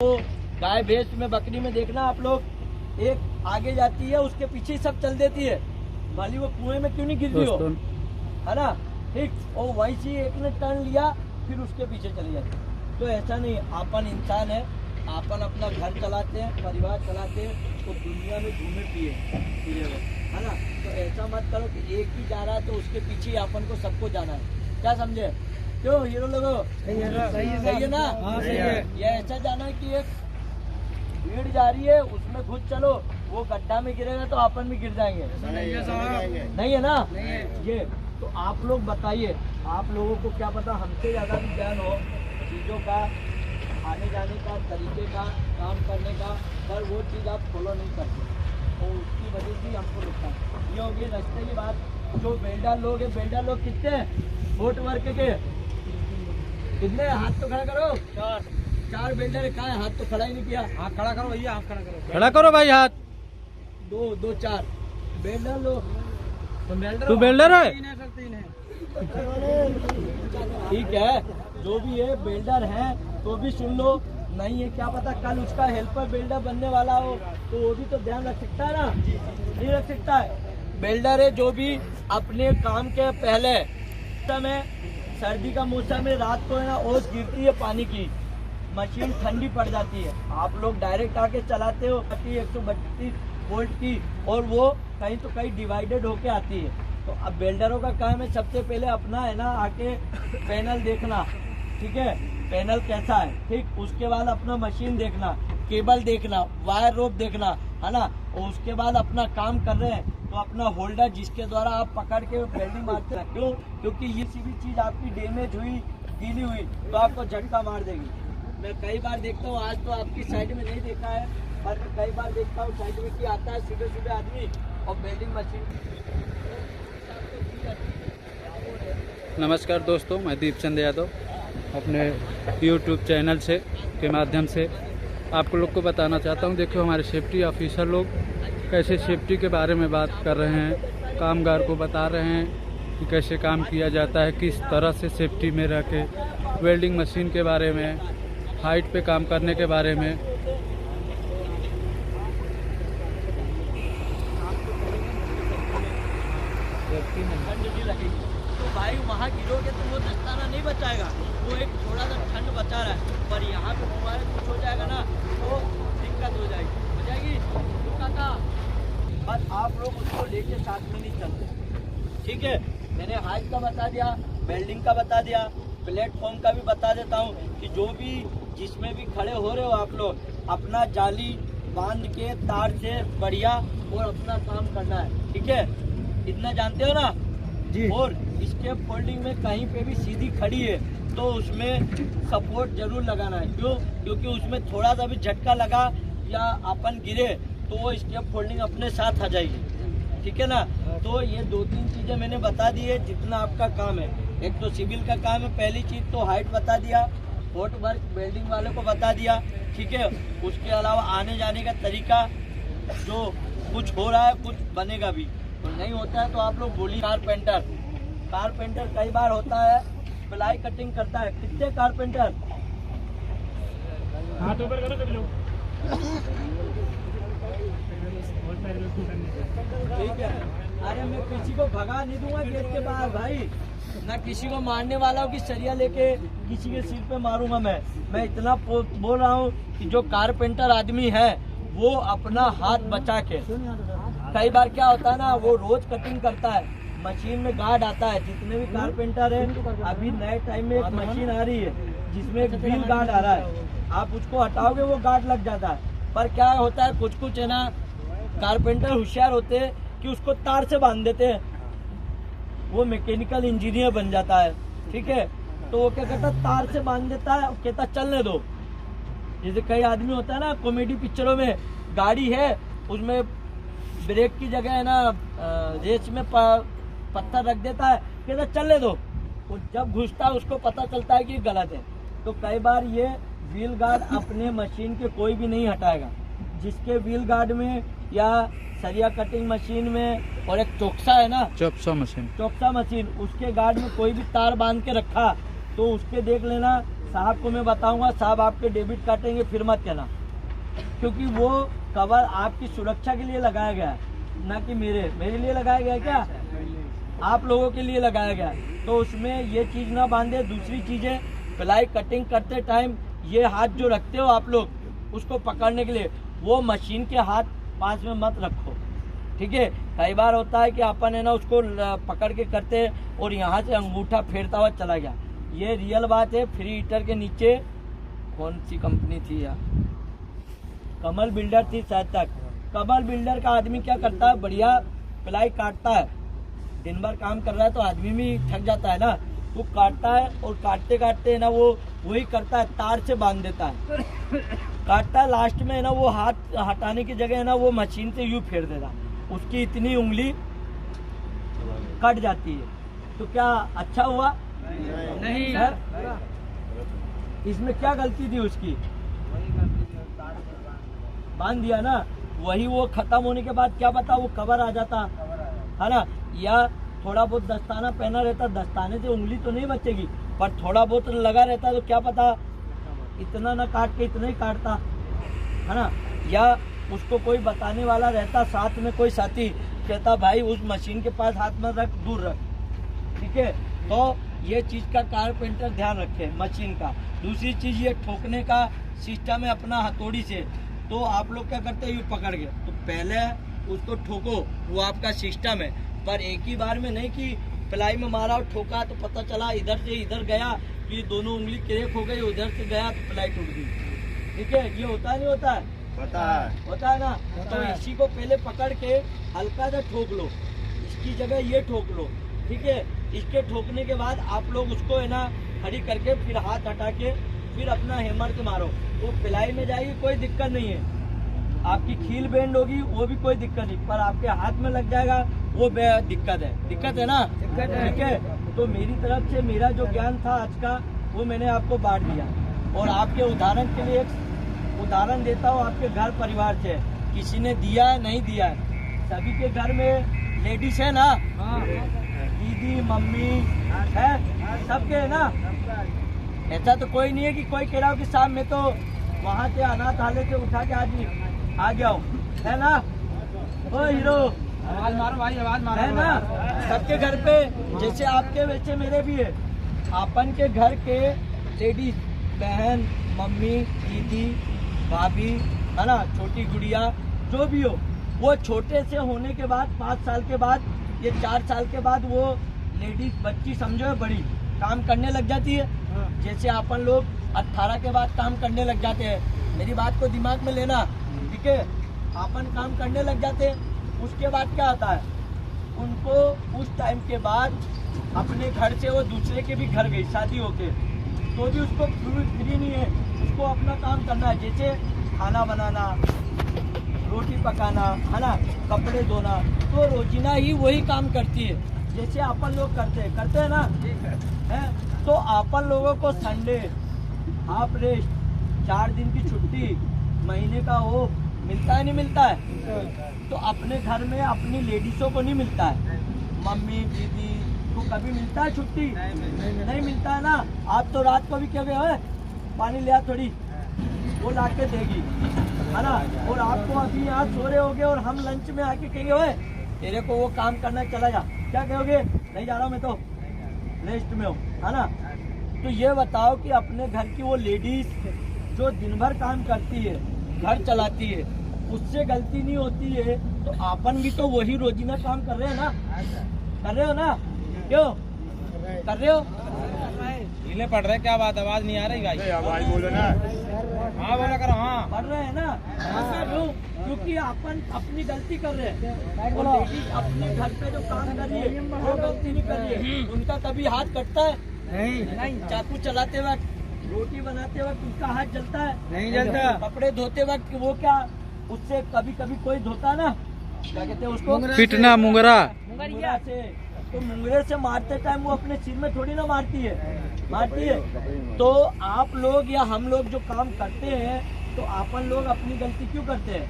तो गाय भैंस में बकरी में देखना आप लोग, एक आगे जाती है उसके पीछे सब चल देती है, भली वो कुएं में क्यों नहीं गिरती हो, है ना, ठीक। और वहीं से एक ने टर्न लिया फिर उसके पीछे चली जाती। तो ऐसा नहीं, अपन इंसान है, अपन अपना घर चलाते हैं, परिवार चलाते हैं, तो दुनिया में घूमे फिरे हुए, है ना। तो ऐसा मत करो कि एक ही जा रहा है तो उसके पीछे अपन को सबको जाना है, क्या समझे? क्यों हीरो लोगों, सही है ना? हाँ, सही है। ये ऐसा जाना है कि एक भीड़ जा रही है उसमें घुस चलो, वो गड्ढा में गिरेगा तो अपन भी गिर जाएंगे, नहीं है ना? ये तो आप लोग बताइए, आप लोगों को क्या पता हमसे ज़्यादा भी ज्ञान हो चीज़ों का, आने जाने का, तरीके का, काम करने का, पर वो चीज़ आप फॉलो नहीं करते और उसकी वजह से हमको नुकसान ये होगी। रास्ते की बात, जो बेल्डर लोग हैं, बेल्डर लोग कितने हैं बोट वर्क के, कितने? हाथ तो खड़ा करो। चार बेल्डर है, कहाँ है? हाथ तो खड़ा ही नहीं किया। हाथ खड़ा करो भैया, हाथ खड़ा करो, खड़ा करो भाई हाथ। दो चार बेल्डर लोग, तू बेल्डर है? ठीक है, जो भी है बेल्डर है तो भी सुन लो, नहीं है क्या पता कल उसका हेल्पर बेल्डर बनने वाला हो, तो वो भी तो ध्यान रख सकता है ना, नहीं रख सकता है। बेल्डर है जो भी अपने काम के पहले समय, सर्दी का मौसम में रात को है ना ओस गिरती है पानी की, मशीन ठंडी पड़ जाती है, आप लोग डायरेक्ट आके चलाते हो 132 वोल्ट की, और वो कहीं तो कहीं डिवाइडेड होके आती है। तो अब बेल्डरों का काम है सबसे पहले अपना है ना आके पैनल देखना, ठीक है, पैनल कैसा है, ठीक, उसके बाद अपना मशीन देखना, केबल देखना, वायर रोप देखना, है ना, और उसके बाद अपना काम कर रहे हैं तो अपना होल्डर जिसके द्वारा आप पकड़ के वेल्डिंग मारते हैं, क्यों? क्योंकि ये किसी भी चीज आपकी डैमेज हुई, गीली हुई तो आपको झटका मार देगी। मैं कई बार देखता हूँ, आज तो आपकी साइड में नहीं देखा है, पर कई बार देखता हूँ साइड में कि आता है सुबह आदमी और वेल्डिंग मशीन। नमस्कार दोस्तों, मैं दीपचंद यादव अपने YouTube चैनल से के माध्यम से आप लोग को बताना चाहता हूं। देखो हमारे सेफ्टी ऑफिसर लोग कैसे सेफ्टी के बारे में बात कर रहे हैं, कामगार को बता रहे हैं कि कैसे काम किया जाता है, किस तरह से सेफ्टी में रह के, वेल्डिंग मशीन के बारे में, हाइट पे काम करने के बारे में। तो भाई वहाँ गिरोगे तो वो दस्ताना नहीं बचाएगा, वो एक थोड़ा सा ठंड बचा रहा है, पर यहाँ पे तुम्हारे कुछ हो जाएगा ना तो दिक्कत हो जाएगी काका। बस आप लोग उसको लेके साथ में नहीं चलते, ठीक है। मैंने हाइट का बता दिया, वेल्डिंग का बता दिया, प्लेटफॉर्म का भी बता देता हूँ कि जो भी जिसमें भी खड़े हो रहे हो आप लोग, अपना जाली बांध के तार से बढ़िया और अपना काम करना है, ठीक है, इतना जानते हो ना जी। और इसके फोल्डिंग में कहीं पे भी सीधी खड़ी है तो उसमें सपोर्ट जरूर लगाना है, क्यों? क्योंकि उसमें थोड़ा सा भी झटका लगा या अपन गिरे तो वो इसके फोल्डिंग अपने साथ आ जाएगी, ठीक है ना। तो ये 2-3 चीजें मैंने बता दी है जितना आपका काम है। एक तो सिविल का काम है, पहली चीज तो हाइट बता दिया, फोर्ट वर्क वेल्डिंग वाले को बता दिया, ठीक है। उसके अलावा आने जाने का तरीका, जो कुछ हो रहा है कुछ बनेगा भी, तो नहीं होता है तो आप लोग बोलिए। कारपेंटर कई बार होता है प्लाई कटिंग करता है, कितने कारपेंटर हाथ ऊपर करो कभी लोग, ठीक है। अरे मैं किसी को भगा नहीं दूंगा गेट के बाहर भाई, ना किसी को मारने वाला हूँ कि सरिया लेके किसी के सिर पे मारूंगा। मैं इतना बोल रहा हूँ कि जो कारपेंटर आदमी है वो अपना हाथ बचा के, कई बार क्या होता है ना, वो रोज कटिंग करता है, मशीन में गार्ड आता है, जितने भी कारपेंटर है, अभी नए टाइम में एक मशीन आ रही है जिसमें एक व्हील गार्ड आ रहा है, आप उसको हटाओगे वो गार्ड लग जाता है। पर क्या होता है, कुछ है ना कारपेंटर होशियार होते हैं कि उसको तार से बांध देते हैं, वो मैकेनिकल इंजीनियर बन जाता है, ठीक है। तो वो क्या करता है, तार से बांध देता है, कहता चलने दो। जैसे कई आदमी होता है ना कॉमेडी पिक्चरों में, गाड़ी है उसमें ब्रेक की जगह है ना रेस में पत्थर रख देता है, कहता चलने दो, वो जब घुसता है उसको पता चलता है कि गलत है। तो कई बार ये व्हील गार्ड अपने मशीन के कोई भी नहीं हटाएगा, जिसके व्हील गार्ड में या सरिया कटिंग मशीन में, और एक चोक्सा है ना, चोक्सा मशीन, उसके गार्ड में कोई भी तार बांध के रखा तो उसके देख लेना साहब को मैं बताऊंगा, साहब आपके डेबिट काटेंगे फिर मत कहना, क्योंकि वो कवर आपकी सुरक्षा के लिए लगाया गया है, ना कि मेरे लिए लगाया गया है। क्या आप लोगों के लिए लगाया गया है, तो उसमें ये चीज़ ना बांधे। दूसरी चीज़ें, प्लाई कटिंग करते टाइम ये हाथ जो रखते हो आप लोग उसको पकड़ने के लिए, वो मशीन के हाथ पास में मत रखो, ठीक है। कई बार होता है कि अपन है ना उसको पकड़ के करते हैं और यहाँ से अंगूठा फेरता हुआ चला गया। ये रियल बात है। फ्री हीटर के नीचे कौन सी कंपनी थी यार, कमल बिल्डर थी शायद तक। कमल बिल्डर का आदमी क्या करता है, बढ़िया प्लाई काटता है। दिन भर काम कर रहा है तो आदमी भी थक जाता है ना, वो काटता है और काटते काटते है ना वो वही करता है, तार से बांध देता है, काटता है। लास्ट में है ना वो हाथ हटाने की जगह है ना वो मशीन से यूं फेर देता, उसकी इतनी उंगली कट जाती है। तो क्या अच्छा हुआ? नहीं है? इसमें क्या गलती थी उसकी? बांध दिया ना, वही वो खत्म होने के बाद क्या पता वो कवर आ जाता है ना, या थोड़ा बहुत दस्ताना पहना रहता, दस्ताने से उंगली तो नहीं बचेगी पर थोड़ा बहुत लगा रहता, तो क्या पता इतना ना काट के इतना ही काटता, है ना। या उसको कोई बताने वाला रहता, साथ में कोई साथी कहता भाई उस मशीन के पास हाथ में रख, दूर रख, ठीक है। तो ये चीज का कारपेंटर ध्यान रखे मशीन का। दूसरी चीज ये ठोकने का सिस्टम है अपना हथौड़ी से, तो आप लोग क्या करते हैं, ये पकड़ के तो पहले उसको ठोको, वो आपका सिस्टम है। पर एक ही बार में नहीं कि प्लाई में मारा और ठोका तो पता चला इधर से इधर गया कि दोनों उंगली क्रेक हो गई, उधर से गया तो प्लाई टूट गई, ठीक है। ये होता नहीं होता है? होता है ना। तो इसी को पहले पकड़ के हल्का सा ठोक लो, इसकी जगह ये ठोक लो, ठीक है। इसके ठोकने के बाद आप लोग उसको है ना खड़ी करके फिर हाथ हटा के फिर अपना हैमर से मारो, वो प्लाई में जाएगी, कोई दिक्कत नहीं है। आपकी खील बेंड होगी वो भी कोई दिक्कत नहीं, पर आपके हाथ में लग जाएगा वो दिक्कत है ना, ठीक है। तो मेरी तरफ से मेरा जो ज्ञान था आज का वो मैंने आपको बांट दिया। और आपके उदाहरण के लिए एक उदाहरण देता हूँ आपके घर परिवार से, किसी ने दिया है नहीं दिया है, सभी के घर में लेडीज है ना, दीदी मम्मी है, सबके है ना। ऐसा तो कोई नहीं है कि कोई कह रहा हो कि साहब मैं तो वहाँ से अनाथालय से उठा के आ गया हूँ, है ना। ओ हीरो आवाज मारो भाई, आवाज मारो, है ना। सबके घर पे जैसे आपके वैसे मेरे भी है, अपन के घर के लेडीज, बहन, मम्मी, दीदी, भाभी, है ना, छोटी गुड़िया, जो भी हो, वो छोटे से होने के बाद 5 साल के बाद, ये 4 साल के बाद वो लेडीज बच्ची समझो बड़ी काम करने लग जाती है। जैसे अपन लोग 18 के बाद काम करने लग जाते हैं, मेरी बात को दिमाग में लेना, ठीक है। अपन काम करने लग जाते हैं, उसके बाद क्या आता है, उनको उस टाइम के बाद अपने घर से वो दूसरे के भी घर गई शादी होके, तो भी उसको फ्री नहीं है, उसको अपना काम करना है। जैसे खाना बनाना, रोटी पकाना, है ना, कपड़े धोना, तो रोजीना ही वही काम करती है जैसे अपन लोग करते हैं ना, है। तो अपन लोगों को संडे हाफ रेस्ट, 4 दिन की छुट्टी, महीने का वो मिलता है नहीं मिलता है। तो अपने घर में अपनी लेडीजों को नहीं मिलता है, मम्मी दीदी को कभी मिलता है छुट्टी? नहीं मिलता है ना। आप तो रात को भी क्या गए पानी लिया थोड़ी, वो ला के देगी, है ना। और आपको अभी यहाँ सो रहे होगे और हम लंच में आके कहेंगे ओए तेरे को वो काम करना, चला जा, क्या कहोगे? नहीं जा रहा हूँ मैं तो रेस्ट में हूँ, है ना। तो ये बताओ कि अपने घर की वो लेडीज जो दिन भर काम करती है, घर चलाती है, उससे गलती नहीं होती है, तो अपन भी तो वही रोजीना काम कर रहे हैं ना, कर रहे हो ना, क्यों कर रहे हो? ढीले पड़ रहे, क्या बात, आवाज नहीं आ रही भाई? आवाज बोलो ना। हाँ बोला करो, हाँ पढ़ रहे हैं ना। क्योंकि अपन अपनी गलती कर रहे हैं और लेडीज अपने घर पे जो काम कर रही है वो गलती नहीं कर रही है। उनका कभी हाथ कटता है? नहीं। चाकू चलाते वक्त, रोटी बनाते वक्त उसका हाथ जलता है? नहीं जलता। कपड़े धोते वक्त वो क्या उससे कभी कभी कोई धोता ना, क्या कहते हैं उसको, पिटना, मुंगरा से। तो मुंगरे से मारते टाइम वो अपने सिर में थोड़ी ना मारती है। तो आप लोग या हम लोग जो काम करते हैं, तो अपन लोग अपनी गलती क्यों करते हैं?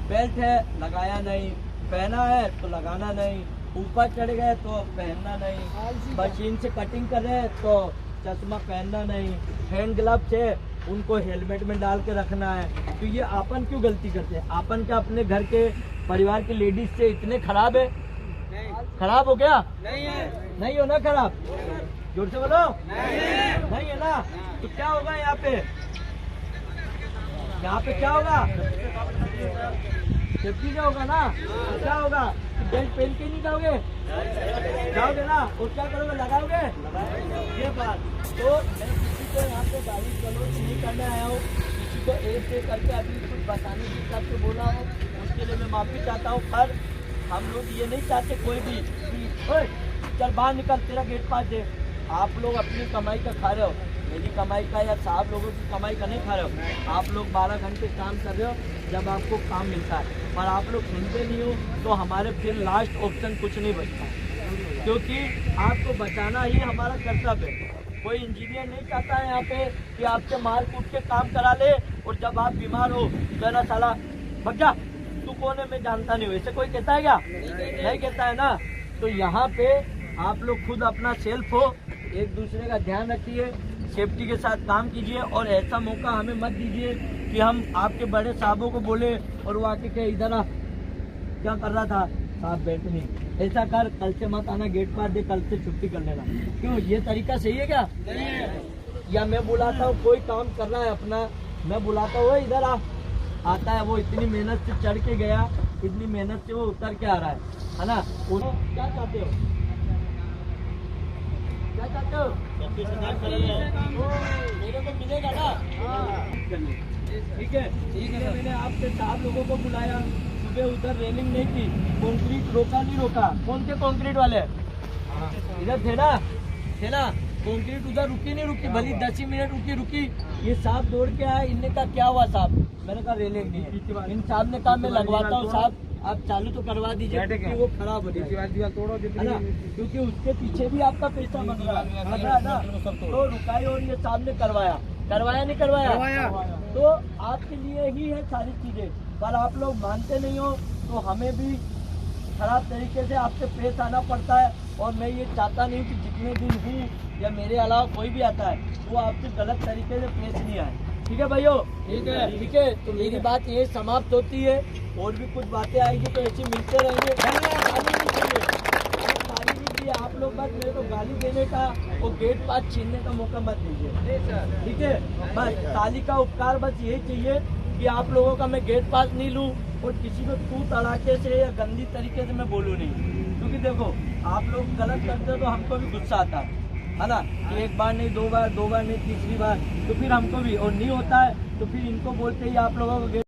बेल्ट है लगाया नहीं, पहना है तो लगाना नहीं, ऊपर चढ़ गए तो पहनना नहीं, मशीन से कटिंग कर रहे हैं तो चश्मा पहनना नहीं, हैंड ग्लव्स है उनको हेलमेट में डाल के रखना है। तो ये आपन क्यों गलती करते हैं? आपन क्या अपने घर के परिवार के लेडीज से इतने खराब है? खराब हो गया? नहीं हो ना खराब? जोर से बोलो। नहीं है ना? तो क्या होगा यहाँ पे? यहाँ पे क्या होगा? सेफ्टी क्या होगा ना? तो क्या होगा? बेल्ट पहन के नहीं जाओगे ना? और क्या करोगे? लगाओगे? ये बात तो मैं किसी को यहाँ पे गाड़ी गलौज नहीं करने आया हूँ, किसी को ऐसे करके अभी कुछ बताने के हिसाब से बोला हूँ, उसके लिए मैं माफी चाहता हूँ। पर हम लोग ये नहीं चाहते कोई भी कि ओए चल बाहर निकल, तेरा गेट पास दे। आप लोग अपनी कमाई का खा रहे हो, मेरी कमाई का या साहब लोगों की कमाई का नहीं खा रहे हो। आप लोग 12 घंटे काम कर रहे हो जब आपको काम मिलता है, पर आप लोग सुनते नहीं हो, तो हमारे फिर लास्ट ऑप्शन कुछ नहीं बचता, क्योंकि आपको बचाना ही हमारा कर्तव्य है। कोई इंजीनियर नहीं चाहता है यहाँ पे कि आपसे मार कूट के काम करा ले और जब आप बीमार हो तो ना साला भग जा, तू कौन है मैं जानता नहीं हूँ, ऐसे कोई कहता है क्या? नहीं कहता है ना। तो यहाँ पे आप लोग खुद अपना सेल्फ हो, एक दूसरे का ध्यान रखिए, सेफ्टी के साथ काम कीजिए और ऐसा मौका हमें मत दीजिए कि हम आपके बड़े साहबों को बोले और वो आके कहे इधर आ, क्या कर रहा था साहब? बैठ नहीं, ऐसा कर, कल से मत आना, गेट पास दे, कल से छुट्टी कर लेना। क्यों? ये तरीका सही है क्या? या मैं बुलाता हूँ, कोई काम कर रहा है अपना, मैं बुलाता हूँ इधर आ, आता है, वो इतनी मेहनत से चढ़ के गया, इतनी मेहनत से वो उतर के आ रहा है ना? क्या चाहते हो? क्या चाहते हो? मेरे को मिलेगा ना? ठीक है, इसलिए मैंने आपके 4 लोगों को बुलाया। सुबह उधर रेलिंग नहीं थी, कंक्रीट रोका नहीं रोका? कौन थे कंक्रीट वाले? इधर थे ना? कंक्रीट उधर रुकी नहीं रुकी, भली 10 मिनट रुकी। ये साहब दौड़ के आया, इनने कहा क्या हुआ साहब? मैंने कहा रेलिंग नहीं है। इन साहब ने कहा मैं लगवाता हूँ साहब, आप चालू तो करवा दीजिए क्योंकि वो खराब हो है ना, क्योंकि उसके पीछे भी आपका पैसा बन रहा है ना। तो रुकाई और ये साहब ने करवाया नहीं करवाया? तो आपके लिए ही है सारी चीजें, पर आप लोग मानते नहीं हो, तो हमें भी खराब तरीके से आपसे पेश आना पड़ता है। और मैं ये चाहता नहीं कि जितने दिन हूँ या मेरे अलावा कोई भी आता है वो आपसे गलत तरीके से पेश नहीं आए। ठीक है भाइयों? ठीक है। तो मेरी बात ये समाप्त होती है, और भी कुछ बातें आएगी तो ऐसे मिलते रहेंगे। गाली नहीं चाहिए, आप लोग बस मेरे को गाली देने का और गेट पास छीनने का मौका मत दीजिए, ठीक है? बस ताली का उपकार बस यही चाहिए कि आप लोगों का मैं गेट पास नहीं लूँ और किसी को तू तड़ाके से या गंदी तरीके से मैं बोलूँ नहीं, क्योंकि देखो आप लोग गलत करते हो तो हमको भी गुस्सा आता है ना, कि एक बार नहीं, 2 बार नहीं, तीसरी बार, तो फिर हमको भी, और नहीं होता है तो फिर इनको बोलते ही आप लोगों को